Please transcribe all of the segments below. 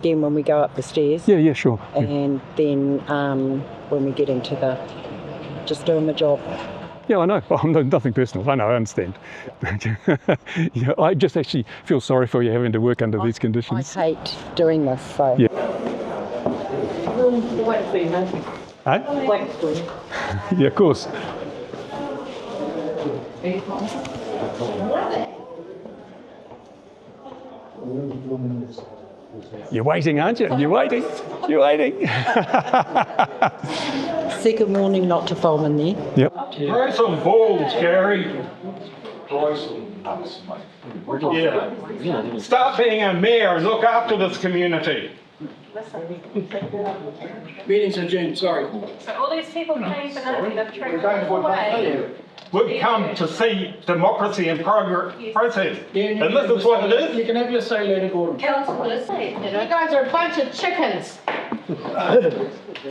Then when we go up the stairs. Yeah, sure. And then when we get into just doing my job. Yeah, I know. Oh, nothing personal. I know, I understand. Yeah, I just actually feel sorry for you having to work under these conditions. I hate doing this, so. Yeah. Huh? Yeah, of course. You're waiting, aren't you? You're waiting. You're waiting. Second warning not to film in there. Yep. Try some balls, Gary. Yeah. Stop being a mayor and look after this community. Meeting's adjourned, sorry. So all these people came for nothing, they've trekked all the way. We've come to see democracy and process. And this is what it is. You can have your say later, Gordon. Councillors, you guys are a bunch of chickens.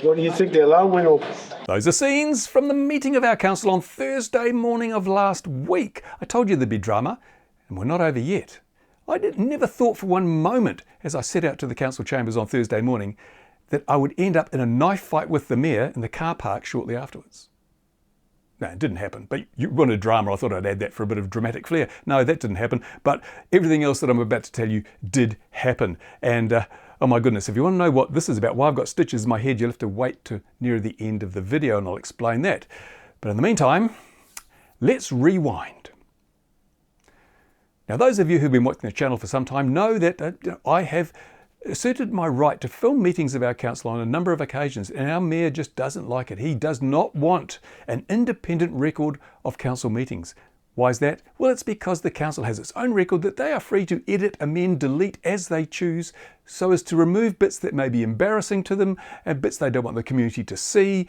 What do you think, the alarm went off? Those are scenes from the meeting of our council on Thursday morning of last week. I told you there'd be drama, and we're not over yet. I never thought for one moment, as I set out to the council chambers on Thursday morning, that I would end up in a knife fight with the mayor in the car park shortly afterwards. No, it didn't happen. But you wanted drama. I thought I'd add that for a bit of dramatic flair. No, that didn't happen. But everything else that I'm about to tell you did happen. And oh my goodness, if you want to know what this is about, why I've got stitches in my head, you'll have to wait to near the end of the video and I'll explain that. But in the meantime, let's rewind. Now, those of you who've been watching the channel for some time know that I have asserted my right to film meetings of our council on a number of occasions, and our mayor just doesn't like it. He does not want an independent record of council meetings. Why is that? Well, it's because the council has its own record that they are free to edit, amend, delete as they choose, so as to remove bits that may be embarrassing to them and bits they don't want the community to see,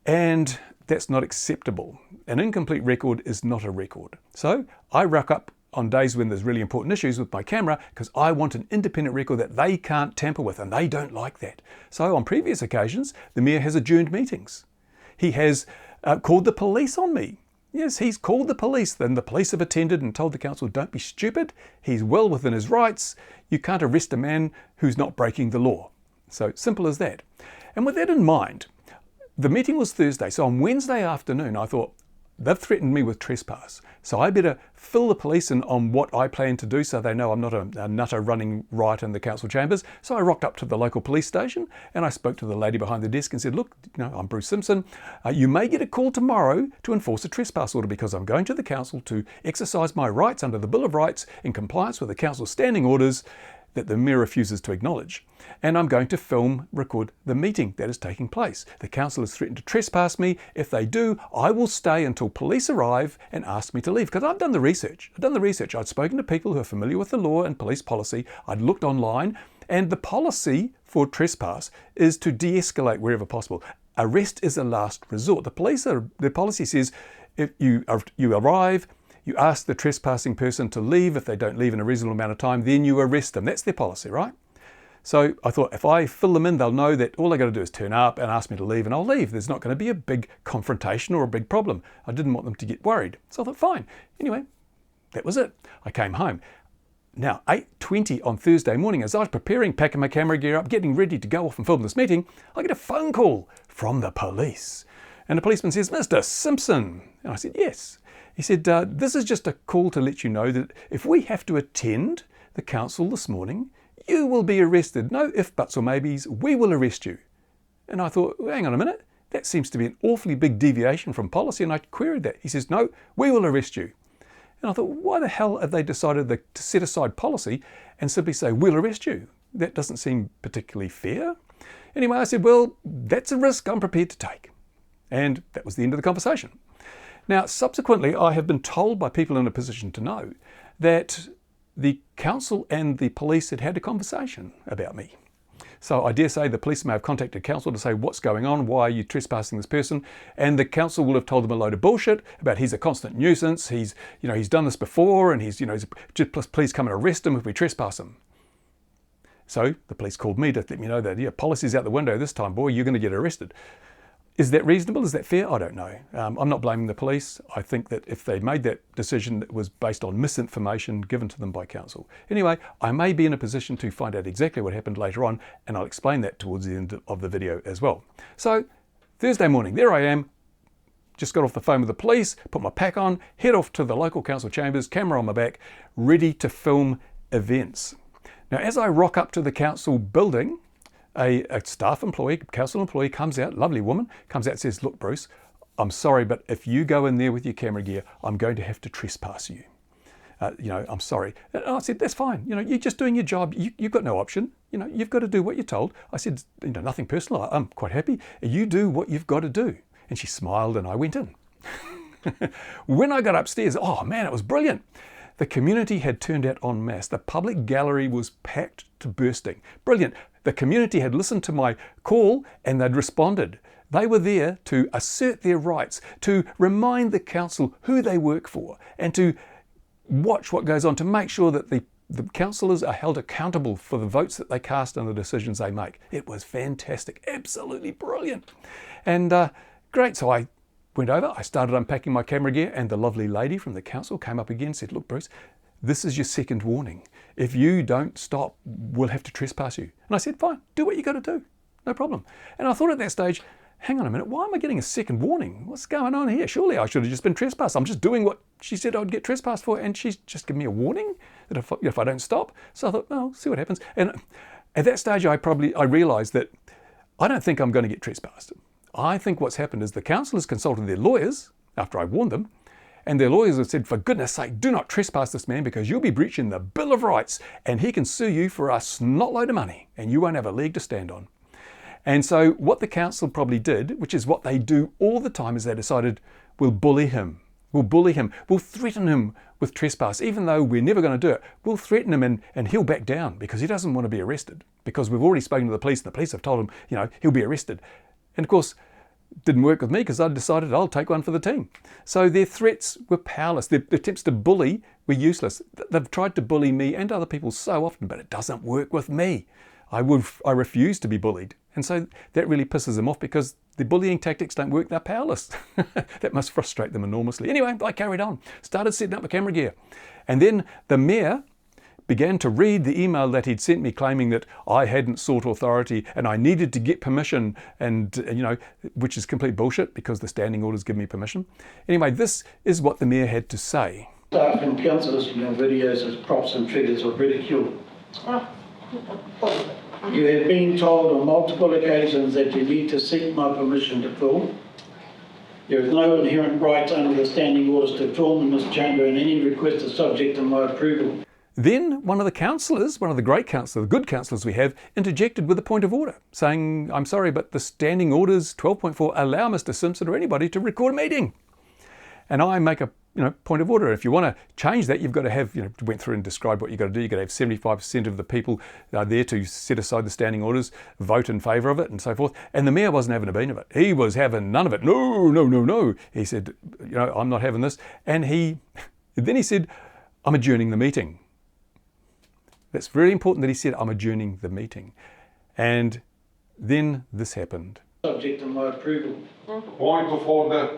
and that's not acceptable. An incomplete record is not a record. So I rock up on days when there's really important issues with my camera because I want an independent record that they can't tamper with, and they don't like that. So on previous occasions, the mayor has adjourned meetings. He has called the police on me. Yes, he's called the police. Then the police have attended and told the council, don't be stupid. He's well within his rights. You can't arrest a man who's not breaking the law. So simple as that. And with that in mind, the meeting was Thursday. So on Wednesday afternoon, I thought, they've threatened me with trespass, so I better fill the police in on what I plan to do so they know I'm not a nutter running riot in the council chambers. So I rocked up to the local police station and I spoke to the lady behind the desk and said, look, I'm Bruce Simpson. You may get a call tomorrow to enforce a trespass order because I'm going to the council to exercise my rights under the Bill of Rights in compliance with the council's standing orders that the mayor refuses to acknowledge. And I'm going to record the meeting that is taking place. The council has threatened to trespass me. If they do, I will stay until police arrive and ask me to leave. Because I've done the research. I'd spoken to people who are familiar with the law and police policy. I'd looked online, and the policy for trespass is to de-escalate wherever possible. Arrest is a last resort. The policy says if you arrive, you ask the trespassing person to leave. If they don't leave in a reasonable amount of time, then you arrest them. That's their policy, right? So I thought if I fill them in, they'll know that all I got to do is turn up and ask me to leave and I'll leave. There's not going to be a big confrontation or a big problem. I didn't want them to get worried. So I thought, fine. Anyway, that was it. I came home. Now, 8:20 on Thursday morning, as I was preparing, packing my camera gear up, getting ready to go off and film this meeting, I get a phone call from the police. And the policeman says, Mr. Simpson. And I said, yes. He said, this is just a call to let you know that if we have to attend the council this morning, you will be arrested. No ifs, buts or maybes, we will arrest you. And I thought, well, hang on a minute, that seems to be an awfully big deviation from policy, and I queried that. He says, no, we will arrest you. And I thought, why the hell have they decided to set aside policy and simply say, we'll arrest you? That doesn't seem particularly fair. Anyway, I said, well, that's a risk I'm prepared to take. And that was the end of the conversation. Now, subsequently, I have been told by people in a position to know that the council and the police had a conversation about me. So I dare say the police may have contacted council to say, what's going on? Why are you trespassing this person? And the council will have told them a load of bullshit about he's a constant nuisance. He's done this before, and he's just please come and arrest him if we trespass him. So the police called me to let me know that, policy's out the window this time, boy, you're going to get arrested. Is that reasonable? Is that fair? I don't know. I'm not blaming the police. I think that if they made that decision, it was based on misinformation given to them by council. Anyway, I may be in a position to find out exactly what happened later on, and I'll explain that towards the end of the video as well. So Thursday morning, there I am, just got off the phone with the police, put my pack on, head off to the local council chambers, camera on my back, ready to film events. Now, as I rock up to the council building, a staff employee, council employee comes out, lovely woman, comes out and says, look, Bruce, I'm sorry, but if you go in there with your camera gear, I'm going to have to trespass you. I'm sorry. And I said, that's fine. You're just doing your job. You've got no option. You've got to do what you're told. I said, nothing personal. I'm quite happy. You do what you've got to do. And she smiled and I went in. When I got upstairs, oh man, it was brilliant. The community had turned out en masse. The public gallery was packed to bursting. Brilliant. The community had listened to my call and they'd responded. They were there to assert their rights, to remind the council who they work for, and to watch what goes on, to make sure that the councillors are held accountable for the votes that they cast and the decisions they make. It was fantastic, absolutely brilliant. And great, so I went over, I started unpacking my camera gear, and the lovely lady from the council came up again and said, look, Bruce, this is your second warning. If you don't stop, we'll have to trespass you. And I said, fine, do what you got to do, no problem. And I thought at that stage, hang on a minute, why am I getting a second warning? What's going on here? Surely I should have just been trespassed. I'm just doing what she said I'd get trespassed for, and she's just given me a warning that if I don't stop. So I thought, well, see what happens. And at that stage, I realised that I don't think I'm going to get trespassed. I think what's happened is the councillors consulted their lawyers after I warned them, and their lawyers have said, for goodness sake, do not trespass this man because you'll be breaching the Bill of Rights and he can sue you for a snotload of money and you won't have a leg to stand on. And so what the council probably did, which is what they do all the time, is they decided, we'll bully him. We'll bully him. We'll threaten him with trespass. Even though we're never going to do it, we'll threaten him and he'll back down because he doesn't want to be arrested. Because we've already spoken to the police and the police have told him, he'll be arrested. And of course, it didn't work with me because I decided I'll take one for the team. So their threats were powerless. Their attempts to bully were useless. They've tried to bully me and other people so often, but it doesn't work with me. I refuse to be bullied. And so that really pisses them off because the bullying tactics don't work, they're powerless. That must frustrate them enormously. Anyway, I carried on, started setting up my camera gear. And then the mayor began to read the email that he'd sent me claiming that I hadn't sought authority and I needed to get permission and, which is complete bullshit because the standing orders give me permission. Anyway, this is what the mayor had to say. Staff and councillors in your videos as props and figures of ridicule. You have been told on multiple occasions that you need to seek my permission to film. There is no inherent right under the standing orders to film in this chamber, and any request is subject to my approval. Then one of the councillors, one of the great councillors, the good councillors we have, interjected with a point of order, saying, I'm sorry, but the standing orders 12.4 allow Mr. Simpson or anybody to record a meeting. And I make a point of order. If you want to change that, you've got to have, went through and described what you've got to do. You've got to have 75% of the people there to set aside the standing orders, vote in favour of it and so forth. And the mayor wasn't having a bean of it. He was having none of it. No. He said, I'm not having this. And then he said, I'm adjourning the meeting. That's very important that he said, I'm adjourning the meeting. And then this happened. Subject to my approval. Point of order,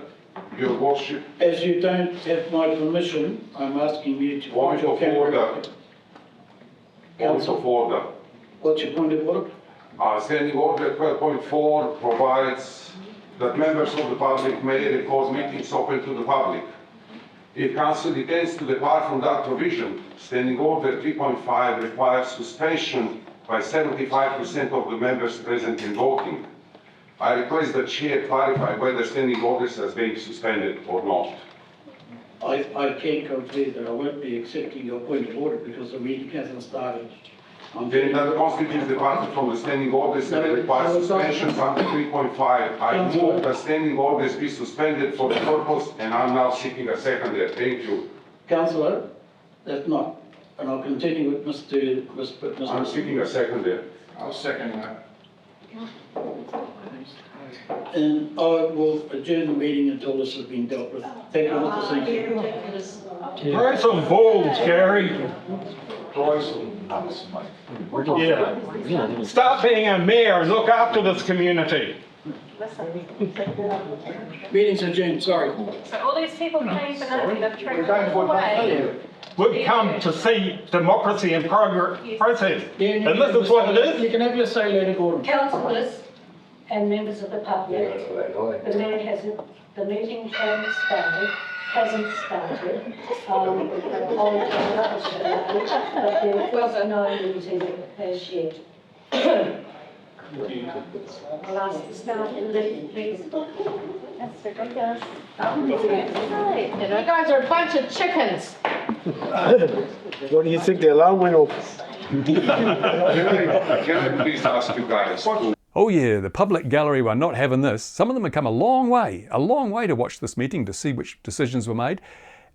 Your Worship. As you don't have my permission, I'm asking you to Point put your of camera. order. Point of order. What's your point of order? Standing order 12.4 provides that members of the public may record meetings open to the public. If council intends to depart from that provision, standing order 3.5 requires suspension by 75% of the members present in voting. I request the chair clarify whether standing orders are being suspended or not. I can confirm that I won't be accepting your point of order because the meeting hasn't started. Then that constitutes departure from the standing orders and requires suspension under 3.5. I move the standing orders be suspended for the purpose, and I'm now seeking a second there. Thank you. Councillor, that's not. And I'll continue with Mr. I'm seeking a second there. I'll second that. And I will adjourn the meeting until this has been dealt with. Thank you, Mr. Simpson. Try some balls, Gary. Yeah. Stop being a mayor and look after this community. listen. Meeting's adjourned, sorry. So all these people came for nothing, they've trekked all the way. We've come to see democracy and process. Yeah, And this is what it is. You can have your say later, Gordon. Councillors and members of the public, the meeting hasn't started. But there was no meeting as yet. I'll ask the staff to leave, please. That's ridiculous. You guys are a bunch of chickens. What do you think the alarm went off? Can I please ask you guys to Oh yeah, the public gallery were not having this. Some of them had come a long way to watch this meeting to see which decisions were made.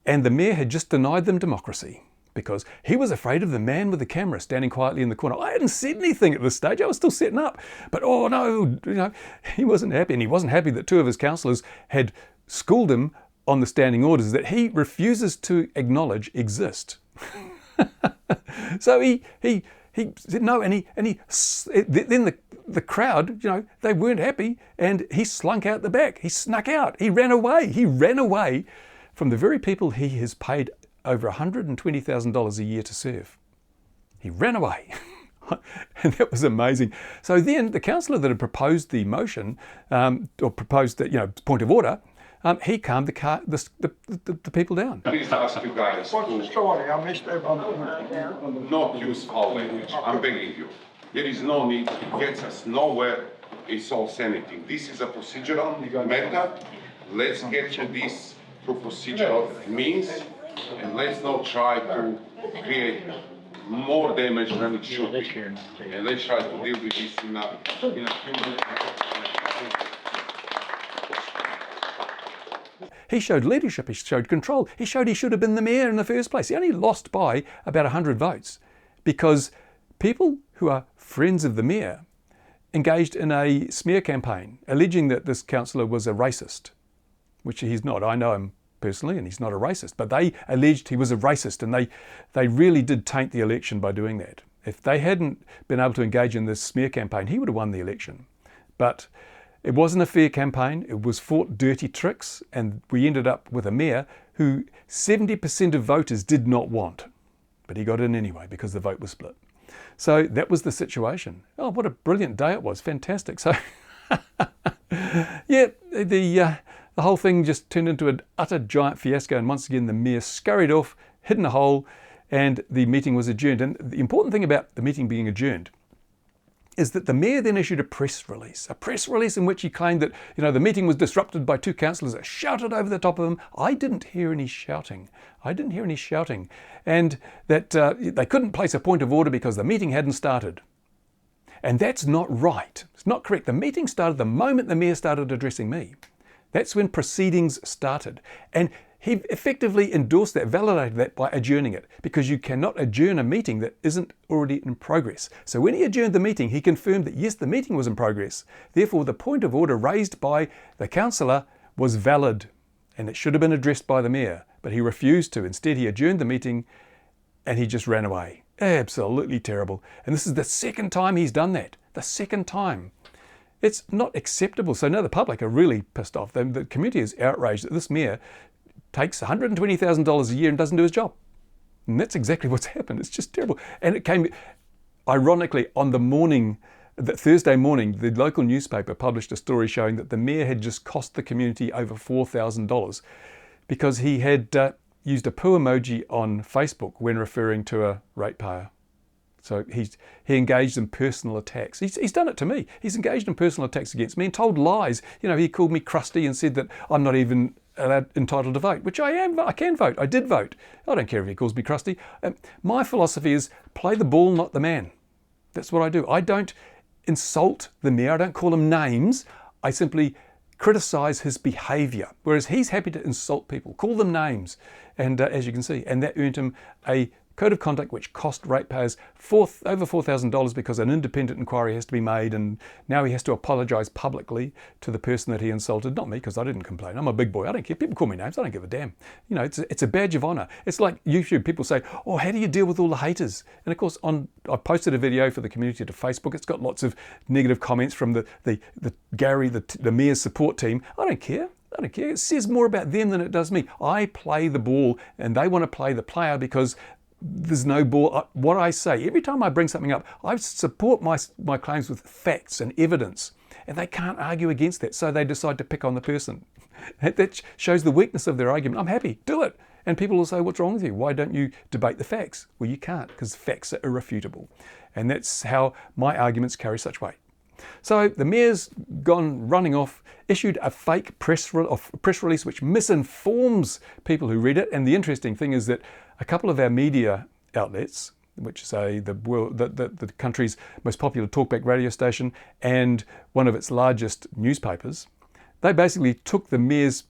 And the mayor had just denied them democracy because he was afraid of the man with the camera standing quietly in the corner. I hadn't said anything at this stage. I was still setting up. But oh no, he wasn't happy. And he wasn't happy that two of his councillors had schooled him on the standing orders that he refuses to acknowledge exist. So he said no, and then the crowd, they weren't happy, and he slunk out the back. He snuck out. He ran away. He ran away from the very people he has paid over $120,000 a year to serve. He ran away. And that was amazing. So then the councillor that had proposed the motion, or proposed that, point of order, he calmed the people down. please ask you guys What's the to story? I missed it. not use foul language. I'm begging you. There is no need. It gets us nowhere. It solves anything. This is a procedural matter. Let's get to this through procedural means, and let's not try to create more damage than it should be. And let's try to deal with this in a human. He showed leadership, he showed control, he showed he should have been the mayor in the first place. He only lost by about 100 votes because people who are friends of the mayor engaged in a smear campaign alleging that this councillor was a racist, which he's not. I know him personally and he's not a racist, but they alleged he was a racist, and they really did taint the election by doing that. If they hadn't been able to engage in this smear campaign, he would have won the election. But it wasn't a fair campaign. It was fought dirty tricks, and we ended up with a mayor who 70% of voters did not want. But he got in anyway because the vote was split. So that was the situation. Oh, what a brilliant day it was. Fantastic. So, yeah, the whole thing just turned into an utter giant fiasco, and once again the mayor scurried off, hid in a hole, and the meeting was adjourned. And the important thing about the meeting being adjourned is that the mayor then issued a press release in which he claimed that, the meeting was disrupted by two councillors that shouted over the top of him. I didn't hear any shouting. And that they couldn't place a point of order because the meeting hadn't started. And that's not right. It's not correct. The meeting started the moment the mayor started addressing me. That's when proceedings started. And he effectively endorsed that, validated that by adjourning it, because you cannot adjourn a meeting that isn't already in progress. So when he adjourned the meeting, he confirmed that yes, the meeting was in progress. Therefore, the point of order raised by the councillor was valid, and it should have been addressed by the mayor, but he refused to. Instead, he adjourned the meeting and he just ran away. Absolutely terrible. And this is the second time he's done that. The second time. It's not acceptable. So now the public are really pissed off. The community is outraged that this mayor takes $120,000 a year and doesn't do his job. And that's exactly what's happened. It's just terrible. And it came, ironically, on the morning, that Thursday morning, the local newspaper published a story showing that the mayor had just cost the community over $4,000 because he had used a poo emoji on Facebook when referring to a ratepayer. So he engaged in personal attacks. He's done it to me. He's engaged in personal attacks against me and told lies. He called me crusty and said that I'm not even entitled to vote, which I am. I can vote. I did vote. I don't care if he calls me crusty. My philosophy is play the ball, not the man. That's what I do. I don't insult the mayor. I don't call him names. I simply criticise his behaviour, whereas he's happy to insult people, call them names, and as you can see, and that earned him a code of conduct which cost ratepayers over $4,000 because an independent inquiry has to be made, and now he has to apologise publicly to the person that he insulted. Not me, because I didn't complain. I'm a big boy. I don't care. People call me names. I don't give a damn. You know, it's a badge of honour. It's like YouTube. People say, oh, how do you deal with all the haters? And of course, I posted a video for the community to Facebook. It's got lots of negative comments from the Gary, the mayor's support team. I don't care. I don't care. It says more about them than it does me. I play the ball and they want to play the player because there's no ball. What I say, every time I bring something up, I support my claims with facts and evidence. And they can't argue against that, so they decide to pick on the person. That shows the weakness of their argument. I'm happy, do it. And people will say, what's wrong with you? Why don't you debate the facts? Well, you can't, because facts are irrefutable. And that's how my arguments carry such weight. So the mayor's gone running off, issued a fake press release which misinforms people who read it. And the interesting thing is that a couple of our media outlets, which say the country's most popular talkback radio station and one of its largest newspapers, they basically took the mayor's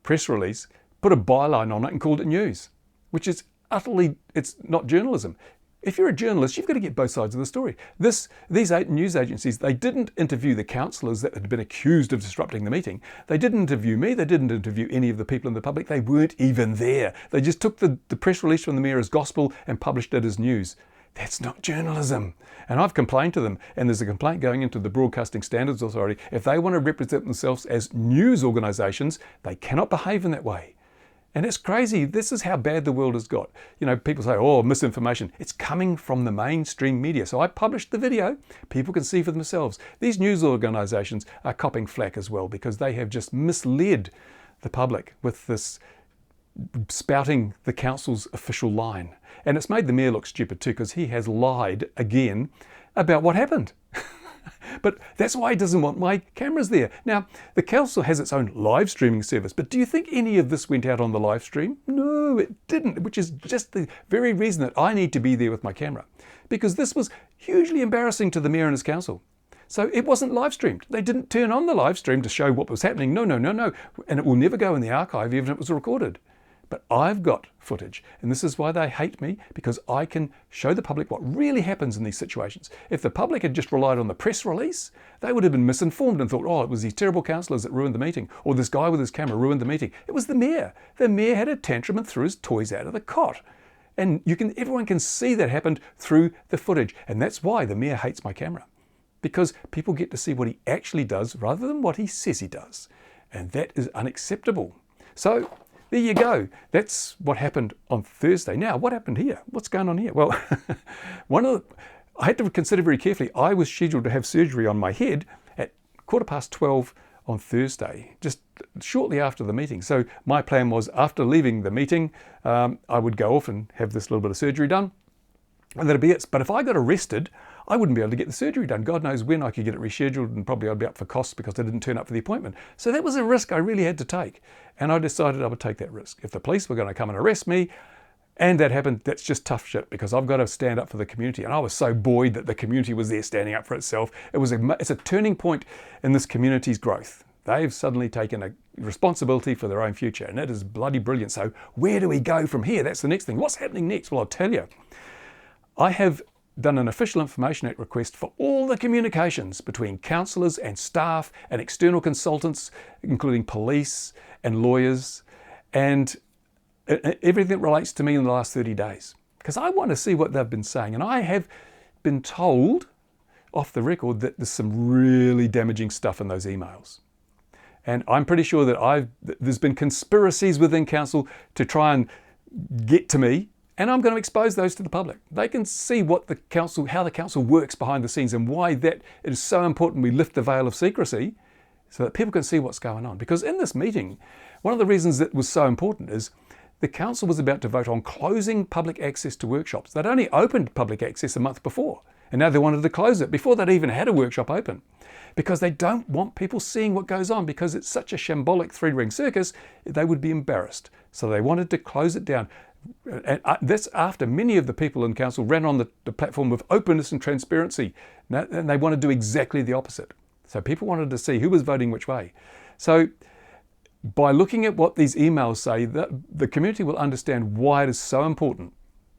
press release, put a byline on it and called it news, which is utterly, it's not journalism. If you're a journalist, you've got to get both sides of the story. These 8 news agencies, they didn't interview the councillors that had been accused of disrupting the meeting. They didn't interview me. They didn't interview any of the people in the public. They weren't even there. They just took the press release from the mayor as gospel and published it as news. That's not journalism. And I've complained to them, and there's a complaint going into the Broadcasting Standards Authority. If they want to represent themselves as news organisations, they cannot behave in that way. And it's crazy. This is how bad the world has got. You know, people say, oh, misinformation. It's coming from the mainstream media. So I published the video. People can see for themselves. These news organisations are copping flack as well because they have just misled the public with this spouting the council's official line. And it's made the mayor look stupid too because he has lied again about what happened. But that's why he doesn't want my cameras there. Now, the council has its own live streaming service, but do you think any of this went out on the live stream? No, it didn't, which is just the very reason that I need to be there with my camera, because this was hugely embarrassing to the mayor and his council. So it wasn't live streamed. They didn't turn on the live stream to show what was happening. No. And it will never go in the archive, even if it was recorded. But I've got footage, and this is why they hate me, because I can show the public what really happens in these situations. If the public had just relied on the press release, they would have been misinformed and thought, oh, it was these terrible councillors that ruined the meeting, or this guy with his camera ruined the meeting. It was the mayor. The mayor had a tantrum and threw his toys out of the cot. And everyone can see that happened through the footage. And that's why the mayor hates my camera, because people get to see what he actually does rather than what he says he does. And that is unacceptable. So there you go. That's what happened on Thursday. Now, what happened here? What's going on here? Well, I had to consider very carefully. I was scheduled to have surgery on my head at 12:15 on Thursday, just shortly after the meeting. So my plan was, after leaving the meeting, I would go off and have this little bit of surgery done, and that'd be it. But if I got arrested, I wouldn't be able to get the surgery done. God knows when I could get it rescheduled, and probably I'd be up for costs because I didn't turn up for the appointment. So that was a risk I really had to take. And I decided I would take that risk. If the police were going to come and arrest me, and that happened, that's just tough shit, because I've got to stand up for the community. And I was so buoyed that the community was there standing up for itself. It's a turning point in this community's growth. They've suddenly taken a responsibility for their own future, and it is bloody brilliant. So where do we go from here? That's the next thing. What's happening next? Well, I'll tell you. I have done an Official Information Act request for all the communications between councillors and staff and external consultants, including police and lawyers, and everything that relates to me in the last 30 days. Because I want to see what they've been saying. And I have been told, off the record, that there's some really damaging stuff in those emails. And I'm pretty sure that there's been conspiracies within council to try and get to me. And I'm going to expose those to the public. They can see how the council works behind the scenes, and why that it is so important we lift the veil of secrecy so that people can see what's going on. Because in this meeting, one of the reasons it was so important is the council was about to vote on closing public access to workshops. They'd only opened public access a month before, and now they wanted to close it before they'd even had a workshop open, because they don't want people seeing what goes on, because it's such a shambolic three-ring circus, they would be embarrassed. So they wanted to close it down. And that's after many of the people in council ran on the platform of openness and transparency. And they want to do exactly the opposite. So people wanted to see who was voting which way. So by looking at what these emails say, the community will understand why it is so important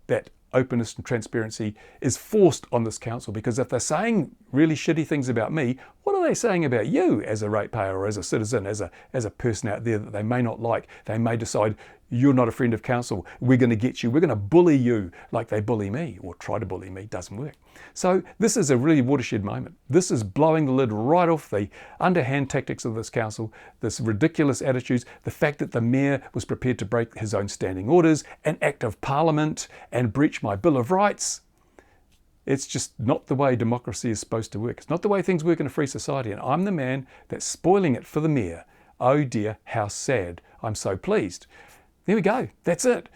that openness and transparency is forced on this council, because if they're saying really shitty things about me, what are they saying about you as a ratepayer or as a citizen, as a person out there that they may not like? They may decide you're not a friend of council, we're going to get you, we're going to bully you like they bully me, or try to bully me. Doesn't work. So this is a really watershed moment. This is blowing the lid right off the underhand tactics of this council, this ridiculous attitudes, the fact that the mayor was prepared to break his own standing orders, an act of parliament, and breach my Bill of Rights. It's just not the way democracy is supposed to work. It's not the way things work in a free society, and I'm the man that's spoiling it for the mayor. Oh dear, how sad. I'm so pleased. There we go. That's it.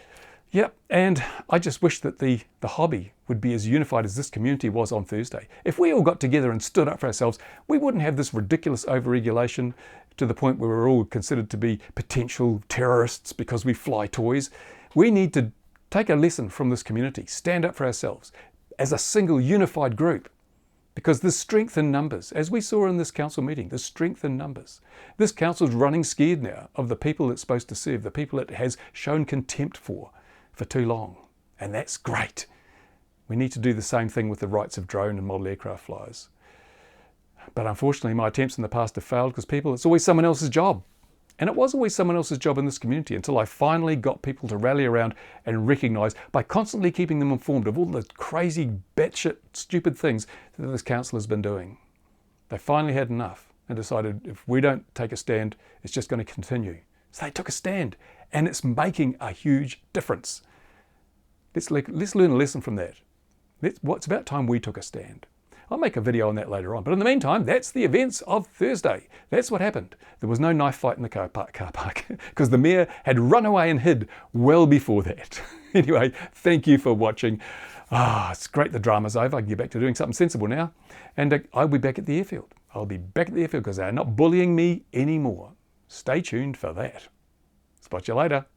Yep. And I just wish that the hobby would be as unified as this community was on Thursday. If we all got together and stood up for ourselves, we wouldn't have this ridiculous overregulation to the point where we're all considered to be potential terrorists because we fly toys. We need to take a lesson from this community, stand up for ourselves as a single unified group. Because there's strength in numbers. As we saw in this council meeting, there's strength in numbers. This council's running scared now of the people it's supposed to serve, the people it has shown contempt for too long. And that's great. We need to do the same thing with the rights of drone and model aircraft flyers. But unfortunately, my attempts in the past have failed because it's always someone else's job. And it was always someone else's job in this community until I finally got people to rally around and recognise, by constantly keeping them informed of all the crazy, batshit, stupid things that this council has been doing. They finally had enough and decided if we don't take a stand, it's just going to continue. So they took a stand, and it's making a huge difference. Let's learn a lesson from that. It's about time we took a stand. I'll make a video on that later on. But in the meantime, that's the events of Thursday. That's what happened. There was no knife fight in the car park because the mayor had run away and hid well before that. Anyway, thank you for watching. It's great the drama's over. I can get back to doing something sensible now. And I'll be back at the airfield. I'll be back at the airfield because they're not bullying me anymore. Stay tuned for that. Spot you later.